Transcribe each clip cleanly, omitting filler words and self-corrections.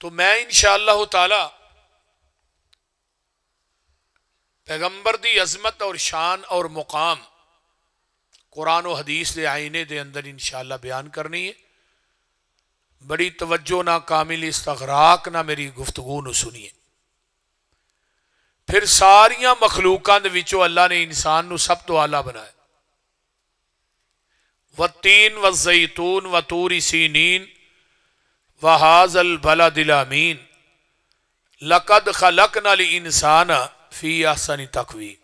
تو میں انشاءاللہ تعالی پیغمبر دی عظمت اور شان اور مقام قرآن و حدیث دے آئینے دے اندر انشاءاللہ بیان کرنی ہے. بڑی توجہ نہ، کامل استغراق نہ میری گفتگو نو سنیے. پھر ساریاں مخلوقاں دے وچوں اللہ نے انسان نو سب تو اعلیٰ بنایا. والتین والزیتون وطور سینین وہذا البلد الامین لقد خلقنا الانسان فی احسن تقویم.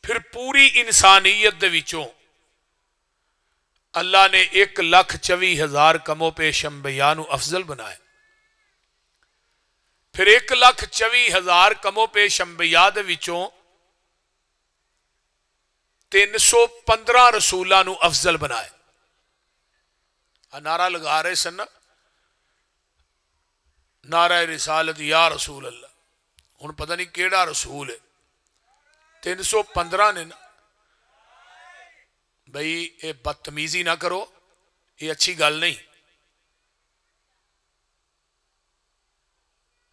پھر پوری انسانیت دے وچوں اللہ نے 1,24,000 کم و پیش انبیاء نو افضل بنایا. پھر 1,24,000 کم و پیش انبیاء دے وچوں 315 رسولاں نو افضل بنایا. نعرہ لگا رہے سن نعرہ رسالت یا رسول اللہ. ہن پتہ نہیں کیڑا رسول ہے. 315 نے نا بھئی یہ بدتمیزی نہ کرو، یہ اچھی گل نہیں.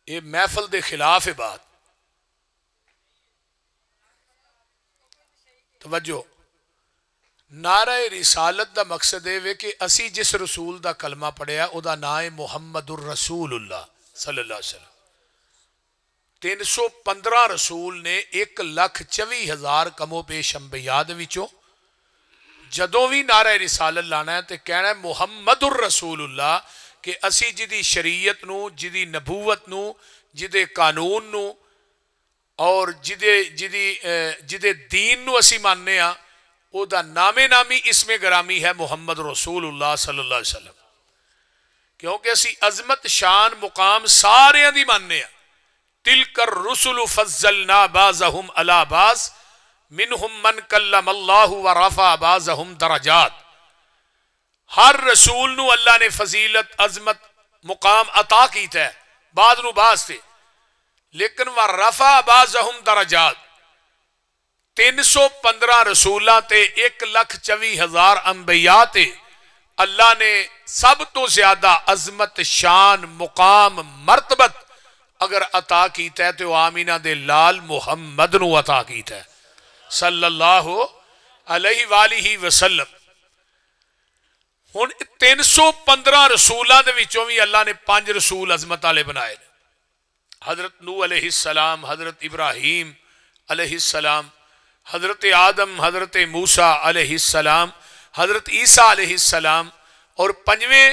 یہ محفل دے خلاف ہے بات. توجہ، نعرہ رسالت دا مقصد ہے کہ اسی جس رسول دا کلمہ پڑھیا او دا نام ہے محمد الرسول اللہ صلی اللہ علیہ وسلم. 315 رسول نے 1,24,000 کم و پیش انبیاء دے وچوں جدوں بھی نعرہ رسالت لانا ہے تو کہنا ہے محمد الرسول اللہ، کہ اسی جدی شریعت نو، جدی نبوت نو، جدے قانون نو اور جدے دین نو اسی ماننے ہاں او دا نام نامی اسم گرامی ہے محمد رسول اللہ صلی اللہ علیہ وسلم. کیونکہ اسی عظمت شان مقام سارے دی ماننے ہاں. تلک الرسل فضلنا بعضهم علی بعض منہم من کلم اللہ ورفع بعضهم درجات. ہر رسول نو اللہ نے فضیلت عظمت مقام عطا کیتا ہے، بعض نو بعض تے، لیکن ورفع بعضهم درجات. 315 رسولاں تے 1,24,000 انبیاء تے اللہ نے سب تو زیادہ عظمت شان مقام مرتبت اگر عطا کیتا ہے تو آمینہ دے لال محمد نو عطا کیتا ہے صلی اللہ علیہ وآلہ وسلم. ہن 315 رسولاں دے وچوں بھی اللہ نے 5 رسول عظمت والے بنائے. حضرت نوح علیہ السلام، حضرت ابراہیم علیہ السلام، حضرت آدم، حضرت موسیٰ علیہ السلام، حضرت عیسیٰ علیہ السلام، اور 5ویں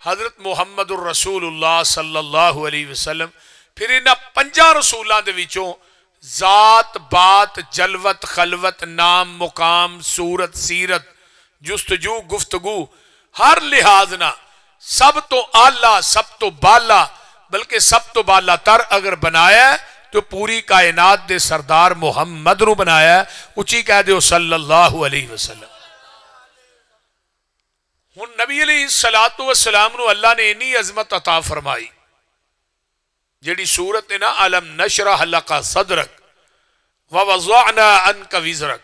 حضرت محمد الرسول اللہ صلی اللہ علیہ وسلم. پھر انہاں 5 رسولاں دے وچوں ذات، بات، جلوت، خلوت، نام، مقام، صورت، سیرت، جستجو، گفتگو، ہر لحاظ نہ سب تو اعلیٰ، سب تو بالا، بلکہ سب تو بالا تر اگر بنایا ہے تو پوری کائنات دے سردار محمد نو بنایا ہے. اچھی کہہ دیو صلی اللہ علیہ وسلم. ہن نبی علیہ السلام نو اللہ نے انی عظمت عطا فرمائی جیڑی صورت ہے نا الم نشرح لک صدرک ووضعنا عنک وزرک.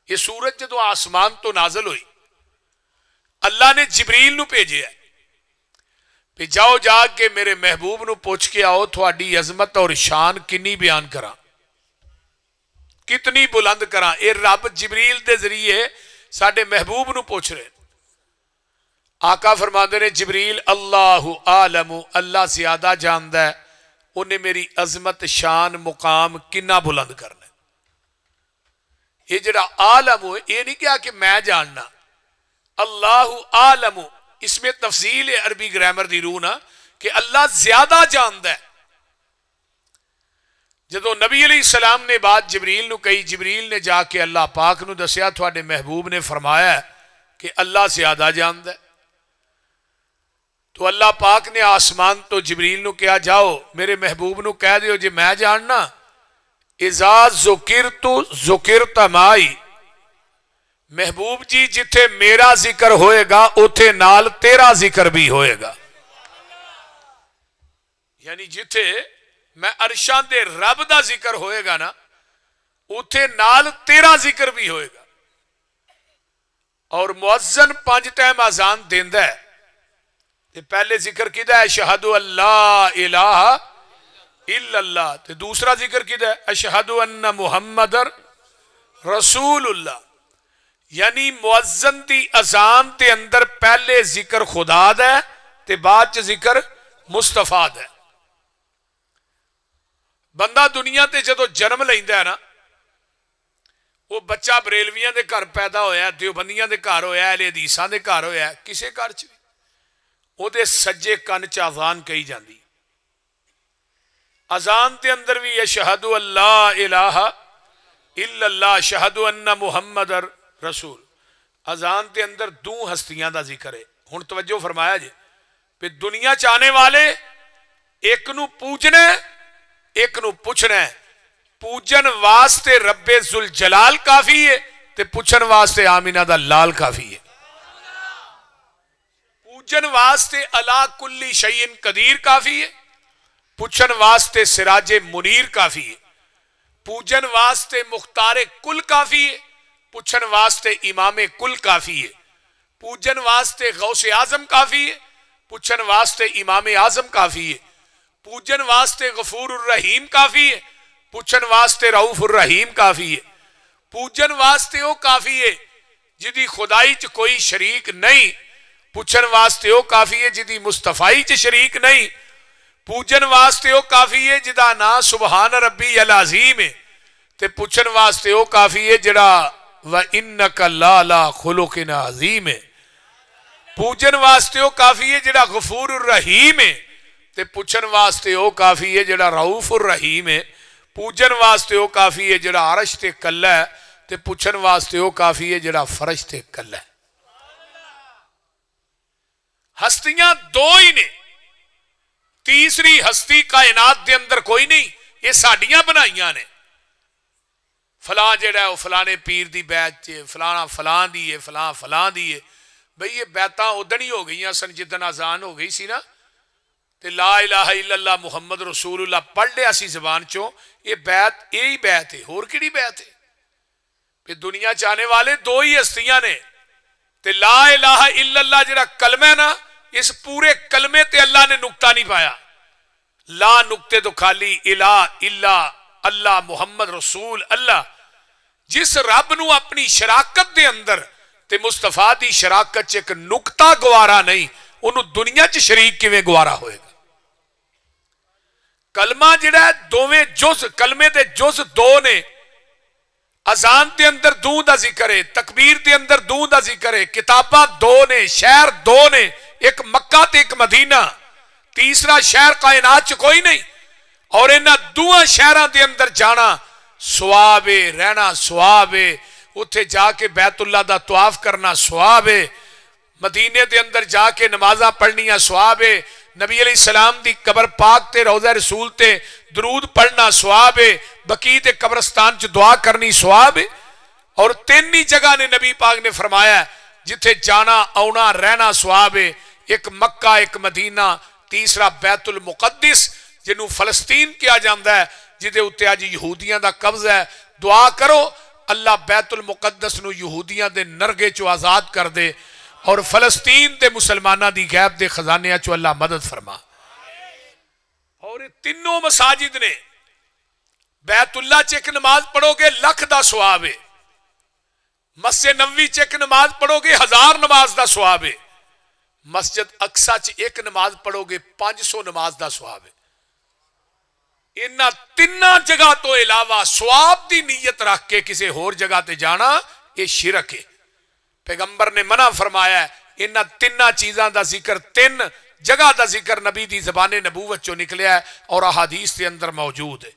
یہ صورت جدو آسمان تو نازل ہوئی اللہ نے جبریل نو بھیجے ہے کہ جاؤ جا کے میرے محبوب نو پوچھ کے آؤ تھوڑی عظمت اور شان کنی بیان کرا، کتنی بلند کرا. اے رب جبریل دے ذریعے ساڈے محبوب نو پوچھ رہے. آقا فرماندے نے جبریل اللہ عالم، اللہ زیادہ جاندا ہے انہیں میری عظمت شان مقام کنا بلند کرنا. یہ جڑا عالم ہے یہ نہیں کیا کہ میں جاننا، اللہ عالم اس میں تفصیل ہے عربی گرامر دی روح نا کہ اللہ زیادہ جاندا ہے. جدو نبی علیہ السلام نے بات جبریل نو کہی، جبریل نے جا کے اللہ پاک نو دسیا تھوڑے محبوب نے فرمایا ہے کہ اللہ زیادہ جاندا ہے. تو اللہ پاک نے آسمان تو جبریل نو کیا جاؤ میرے محبوب نو کہہ دیو جی میں جاننا اذا ذکرت ذکرت مائی. محبوب جی جتھے میرا ذکر ہوئے گا اتھے نال تیرا ذکر بھی ہوئے گا. یعنی جتھے میں عرشاں دے رب دا ذکر ہوئے گا نا اتھے نال تیرا ذکر بھی ہوئے گا. اور مؤذن 5 ٹائم اذان دیندا ہے تے پہلے ذکر کیدا ہے اشہد اللہ الہ الا اللہ، تے دوسرا ذکر کیدا ہے اشہد ان محمد رسول اللہ. یعنی مؤذن دی اذان تے اندر پہلے ذکر خدا دا ہے تے بعد چ ذکر مصطفیٰ دا ہے. بندہ دنیا تے جدو جنم لیندا ہے نا، وہ بچہ بریلویاں دے گھر پیدا ہویا ہے، دیوبندیاں دے گھر ہویا ہے، اہل حدیثاں دے گھر ہویا ہے، کسے گھر چ او دے سجے کن چ اذان کہی جاندی. اذان تے اندر بھی اشہد اللہ الہ الا اللہ اشہد ان محمد رسول. اذان تے اندر دو ہستیاں دا ذکر ہے. ہن توجہ فرمایا جی کہ دنیا چاہنے والے ایک نو پوجنا ہے ایک نو پوچھنا ہے. پوجن واسطے رب ذوالجلال کافی ہے تے پوچھن واسطے آمینہ دا لال کافی ہے. پوجن واسطے علا کلی شیء قدیر کافی ہے، پوچھن واسطے سراج منیر کافی ہے. پوجن واسطے مختار کل کافی ہے، پوچھن واسطے امام کل کافی ہے. پوجن واسطے غوث اعظم کافی ہے، پوچھن واسطے امام اعظم کافی ہے. پوجن واسطے غفور الرحیم کافی ہے، پوچھن واسطے رؤوف الرحیم کافی ہے. پوجن واسطے وہ کافی ہے جدی خدائی چ کوئی شریک نہیں، پوچھن واسطے وہ کافی ہے جدی مصطفائی چ شریک نہیں. پوجن واسطے وہ کافی ہے جدا نا سبحان ربی العظیم ہے، تے پوچھن واسطے وہ کافی ہے جڑا وَإِنَّكَ لَعَلَىٰ خُلُقٍ عَظِيمٍ ہے. پوجن واسطے وہ کافی ہے جڑا غفور الرحیم ہے، تے پوچھن واسطے وہ کافی ہے جڑا رؤوف الرحیم ہے. پوجن واسطے وہ کافی ہے جڑا عرش تے کلہ ہے، تے پوچھن واسطے وہ کافی ہے جڑا فرش تے کلہ ہے. ہستیاں دو ہی نے، تیسری ہستی کائنات دے اندر کوئی نہیں. یہ ساڈیاں بنائیاں نے. فلاں جڑا ہے وہ فلانے پیر دی بیعت چ، فلانا فلاں دی ہے، فلاں فلاں دی ہے. بھئی یہ بیعتاں ادھن ہی ہو گئیاں سن جدن اذان ہو گئی سی نا، تے لا الہ الا اللہ محمد رسول اللہ پڑھ لیا سی زبان چوں. یہ بیعت یہی بیعت ہے، اور کیڑی بیعت ہے؟ کہ دنیا چاہنے والے دو ہی ہستیاں نے. تے لا الہ الا اللہ جڑا کلمہ ہے نا، اس پورے کلمے تے اللہ نے نقطہ نہیں پایا. لا نقطے تو خالی الہ الا اللہ محمد رسول اللہ. جس رب نو اپنی شراکت دے اندر تے مصطفیٰ دی شراکت چ ایک نقطہ گوارا نہیں، انہوں دنیا چ شریک کیویں گوارا ہوئے گا؟ کلمہ جڑا ہے دوویں جز، کلمے دے جز دو نے. اذان دے اندر دو دا ذکر ہے، تکبیر دے اندر دو دا ذکر ہے، کتاباں دو نے، شہر دو نے، ایک مکہ تے ایک مدینہ. تیسرا شہر کائنات چ کوئی نہیں. اور انہاں دوہاں شہراں دے اندر جانا ثواب ہے، رہنا ثواب ہے، اتھے جا کے بیت اللہ دا طواف کرنا ثواب ہے، مدینے دے اندر جا کے نمازاں پڑھنیاں ثواب ہے، نبی علیہ السلام دی قبر پاک تے روضہ رسول تے درود پڑھنا ثواب ہے، بقیع تے قبرستان چ دعا کرنی ثواب ہے. اور تین ہی جگہ نے نبی پاک نے فرمایا ہے جتھے جانا آنا رہنا ثواب ہے. ایک مکہ، ایک مدینہ، تیسرا بیت المقدس جنہوں فلسطین کیا جاندہ ہے، جدے اتنے آج یہودیاں دا قبض ہے. دعا کرو اللہ بیت المقدس نو یہودیاں دے نرگے چو آزاد کر دے، اور فلسطین دے مسلمانہ دی غیب دے خزانیاں چو اللہ مدد فرما. اور تینوں مساجد نے بیت اللہ چیک نماز پڑھو گے لکھ دا ثواب ہے، مسجد نبوی چیک نماز پڑھو گے 1000 نماز دا ثواب ہے، مسجد اقصی چ ایک نماز پڑھو گے 500 نماز دا ثواب ہے. انہاں تینہ جگہ تو علاوہ ثواب دی نیت رکھ کے کسی اور جگہ تے جانا یہ شرک ہے. پیغمبر نے منع فرمایا ہے. انہاں تینہ چیزاں دا ذکر، تین جگہ دا ذکر نبی دی زبان نبوت چو نکلیا ہے اور احادیث کے اندر موجود ہے.